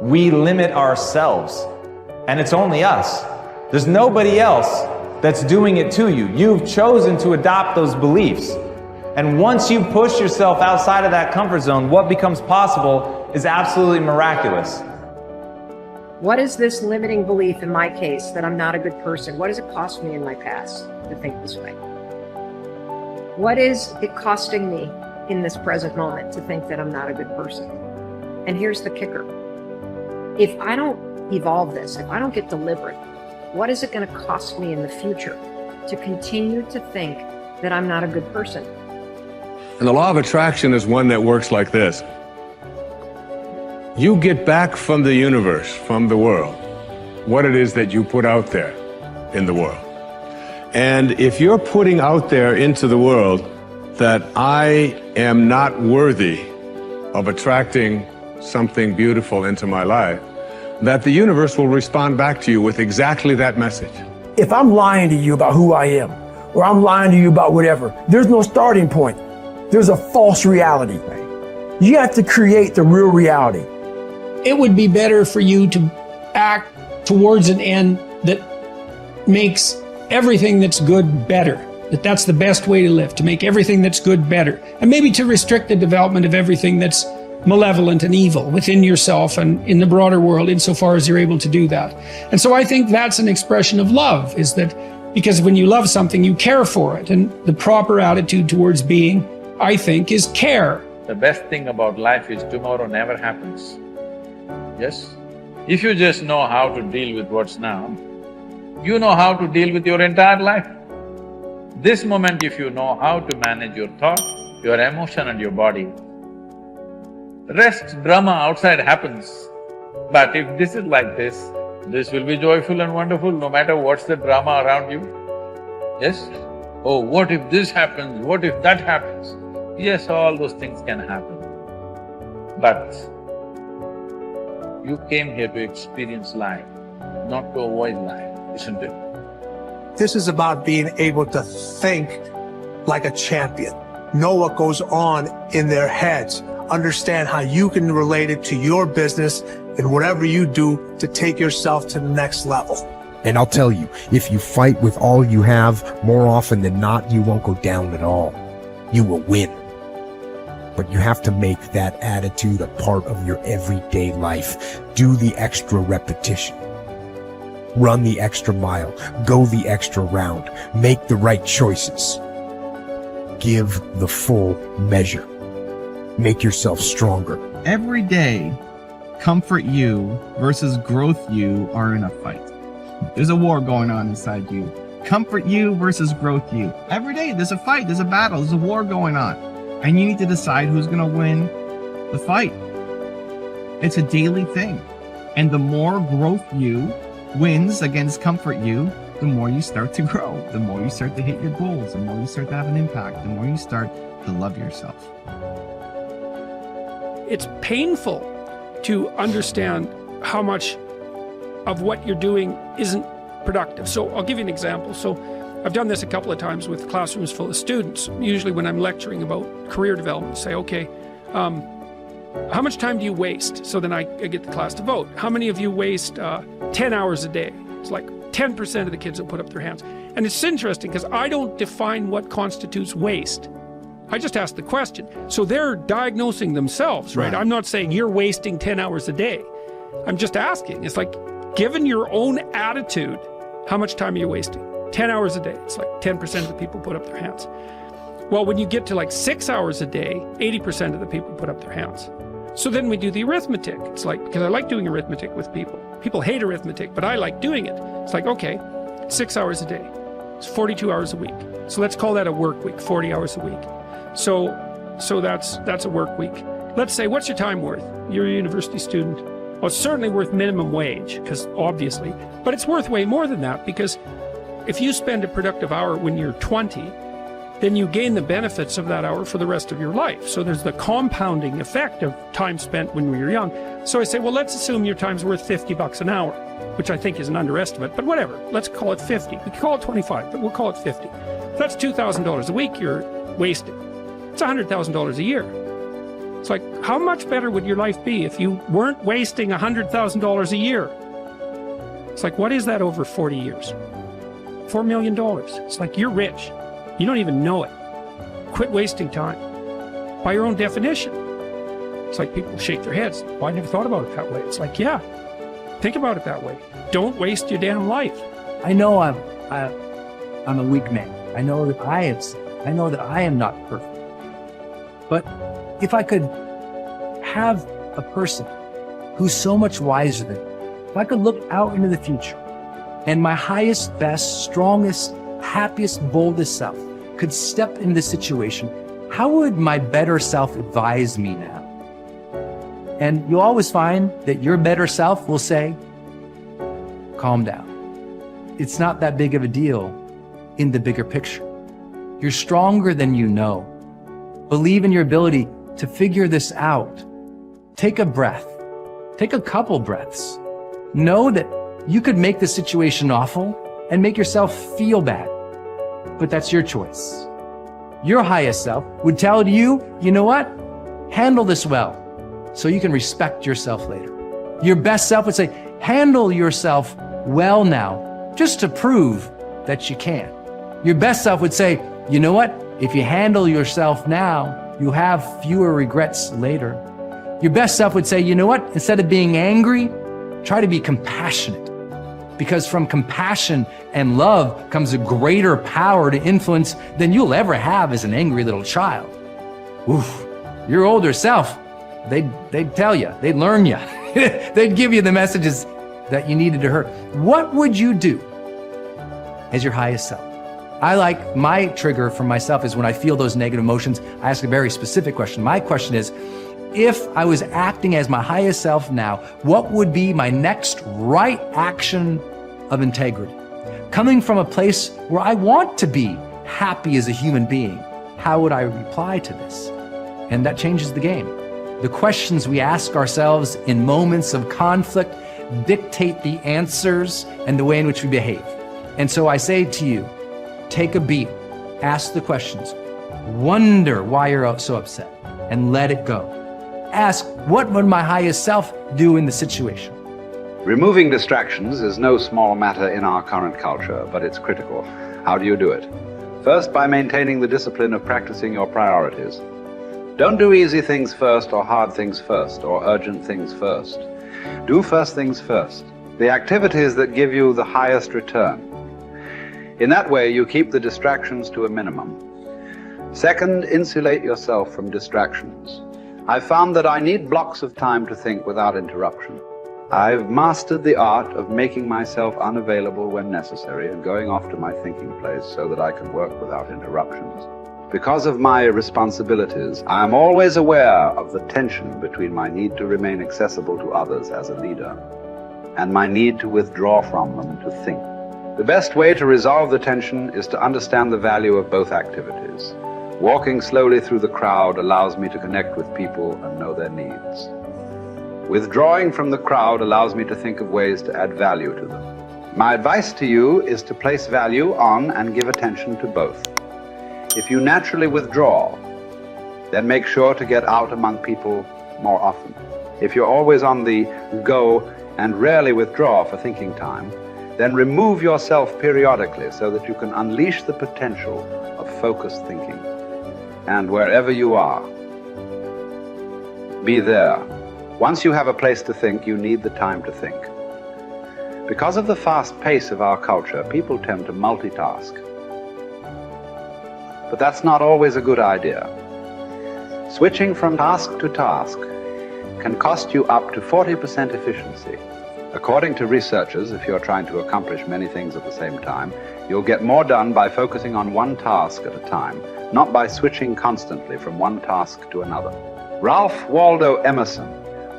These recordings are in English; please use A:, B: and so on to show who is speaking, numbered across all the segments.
A: we limit ourselves. And it's only us. There's nobody else that's doing it to you. You've chosen to adopt those beliefs. And once you push yourself outside of that comfort zone, what becomes possible is absolutely miraculous.
B: What is this limiting belief in my case that I'm not a good person? What does it cost me in my past to think this way? What is it costing me in this present moment to think that I'm not a good person? And here's the kicker. If I don't evolve this, if I don't get deliberate, what is it going to cost me in the future to continue to think that I'm not a good person?
C: And the law of attraction is one that works like this. You get back from the universe, from the world, what it is that you put out there in the world. And if you're putting out there into the world that I am not worthy of attracting something beautiful into my life, that the universe will respond back to you with exactly that message.
D: If I'm lying to you about who I am, or I'm lying to you about whatever, there's no starting point. There's a false reality. You have to create the real reality.
E: It would be better for you to act towards an end that makes everything that's good better. That's the best way to live, to make everything that's good better. And maybe to restrict the development of everything that's malevolent and evil within yourself and in the broader world, insofar as you're able to do that. And so I think that's an expression of love, is that because when you love something, you care for it. And the proper attitude towards being, I think, is care.
F: The best thing about life is tomorrow never happens. Yes? If you just know how to deal with what's now, you know how to deal with your entire life. This moment, if you know how to manage your thought, your emotion and your body, rest drama outside happens. But if this is like this will be joyful and wonderful no matter what's the drama around you. Yes? Oh, what if this happens? What if that happens? Yes, all those things can happen. But you came here to experience life, not to avoid life, isn't it?
G: This is about being able to think like a champion, know what goes on in their heads, understand how you can relate it to your business and whatever you do to take yourself to the next level.
H: And I'll tell you, if you fight with all you have, more often than not, you won't go down at all. You will win. But you have to make that attitude a part of your everyday life. Do the extra repetition. Run the extra mile. Go the extra round. Make the right choices. Give the full measure. Make yourself stronger.
I: Every day, comfort you versus growth you are in a fight. There's a war going on inside you. Comfort you versus growth you. Every day there's a fight, there's a battle, there's a war going on. And you need to decide who's gonna win the fight. It's a daily thing. And the more growth you wins against comfort you, the more you start to grow, the more you start to hit your goals, the more you start to have an impact, the more you start to love yourself.
E: It's painful to understand how much of what you're doing isn't productive. So I'll give you an example. So I've done this a couple of times with classrooms full of students. Usually when I'm lecturing about career development, say, okay, how much time do you waste? So then I get the class to vote. How many of you waste 10 hours a day? It's like 10% of the kids will put up their hands. And it's interesting because I don't define what constitutes waste. I just ask the question. So they're diagnosing themselves, right? I'm not saying you're wasting 10 hours a day. I'm just asking. It's like, given your own attitude, how much time are you wasting? 10 hours a day. It's like 10% of the people put up their hands. Well, when you get to like 6 hours a day, 80% of the people put up their hands. So then we do the arithmetic. It's like, because I like doing arithmetic with people. People hate arithmetic, but I like doing it. It's like, okay, 6 hours a day. It's 42 hours a week. So let's call that a work week, 40 hours a week. So that's a work week. Let's say, what's your time worth? You're a university student. Well, it's certainly worth minimum wage, because obviously, but it's worth way more than that, because if you spend a productive hour when you're 20, then you gain the benefits of that hour for the rest of your life. So there's the compounding effect of time spent when we were young. So I say, well, let's assume your time's worth $50 an hour, which I think is an underestimate, but whatever. Let's call it 50. We could call it 25, but we'll call it 50. That's $2,000 a week you're wasting. It's $100,000 a year. It's like, how much better would your life be if you weren't wasting $100,000 a year? It's like, what is that over 40 years? $4 million. It's like, you're rich. You don't even know it. Quit wasting time. By your own definition. It's like people shake their heads. Well, I never thought about it that way. It's like, yeah, think about it that way. Don't waste your damn life.
J: I know I'm a weak man. I know that I have sinned. I know that I am not perfect. But if I could have a person who's so much wiser than me, if I could look out into the future and my highest, best, strongest, happiest, boldest self could step into the situation, how would my better self advise me now? And you'll always find that your better self will say, calm down. It's not that big of a deal in the bigger picture. You're stronger than you know. Believe in your ability to figure this out. Take a breath. Take a couple breaths. Know that you could make the situation awful and make yourself feel bad, but that's your choice. Your highest self would tell you, you know what? Handle this well so you can respect yourself later. Your best self would say, handle yourself well now, just to prove that you can. Your best self would say, you know what? If you handle yourself now, you'll have fewer regrets later. Your best self would say, you know what? Instead of being angry, try to be compassionate. Because from compassion and love comes a greater power to influence than you'll ever have as an angry little child. Oof, your older self, they'd tell you, they'd learn you. They'd give you the messages that you needed to hear. What would you do as your highest self? I like my trigger for myself is when I feel those negative emotions, I ask a very specific question. My question is, if I was acting as my highest self now, what would be my next right action of integrity? Coming from a place where I want to be happy as a human being, how would I reply to this? And that changes the game. The questions we ask ourselves in moments of conflict dictate the answers and the way in which we behave. And so I say to you, take a beat, ask the questions, wonder why you're so upset, and let it go. Ask, what would my highest self do in the situation?
K: Removing distractions is no small matter in our current culture, but it's critical. How do you do it? First, by maintaining the discipline of practicing your priorities. Don't do easy things first, or hard things first, or urgent things first. Do first things first, the activities that give you the highest return. In that way, you keep the distractions to a minimum. Second, insulate yourself from distractions. I've found that I need blocks of time to think without interruption. I've mastered the art of making myself unavailable when necessary and going off to my thinking place so that I can work without interruptions. Because of my responsibilities, I am always aware of the tension between my need to remain accessible to others as a leader and my need to withdraw from them to think. The best way to resolve the tension is to understand the value of both activities. Walking slowly through the crowd allows me to connect with people and know their needs. Withdrawing from the crowd allows me to think of ways to add value to them. My advice to you is to place value on and give attention to both. If you naturally withdraw, then make sure to get out among people more often. If you're always on the go and rarely withdraw for thinking time, then remove yourself periodically so that you can unleash the potential of focused thinking. And wherever you are, be there. Once you have a place to think, you need the time to think. Because of the fast pace of our culture, people tend to multitask. But that's not always a good idea. Switching from task to task can cost you up to 40% efficiency. According to researchers, if you're trying to accomplish many things at the same time, you'll get more done by focusing on one task at a time, not by switching constantly from one task to another. Ralph Waldo Emerson,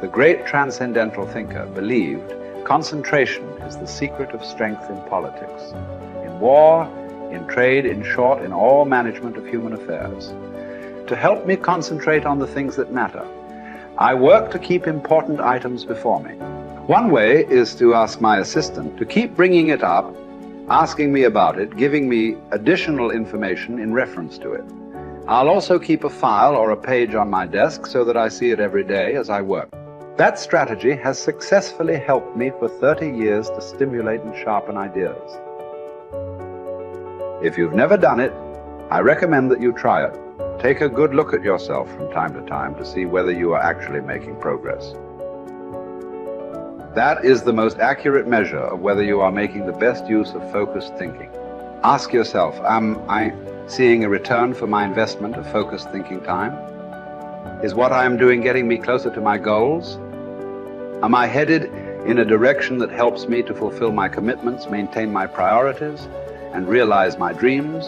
K: the great transcendental thinker, believed concentration is the secret of strength in politics, in war, in trade, in short, in all management of human affairs. To help me concentrate on the things that matter, I work to keep important items before me. One way is to ask my assistant to keep bringing it up, asking me about it, giving me additional information in reference to it. I'll also keep a file or a page on my desk so that I see it every day as I work. That strategy has successfully helped me for 30 years to stimulate and sharpen ideas. If you've never done it, I recommend that you try it. Take a good look at yourself from time to time to see whether you are actually making progress. That is the most accurate measure of whether you are making the best use of focused thinking. Ask yourself, am I seeing a return for my investment of focused thinking time? Is what I am doing getting me closer to my goals? Am I headed in a direction that helps me to fulfill my commitments, maintain my priorities, and realize my dreams?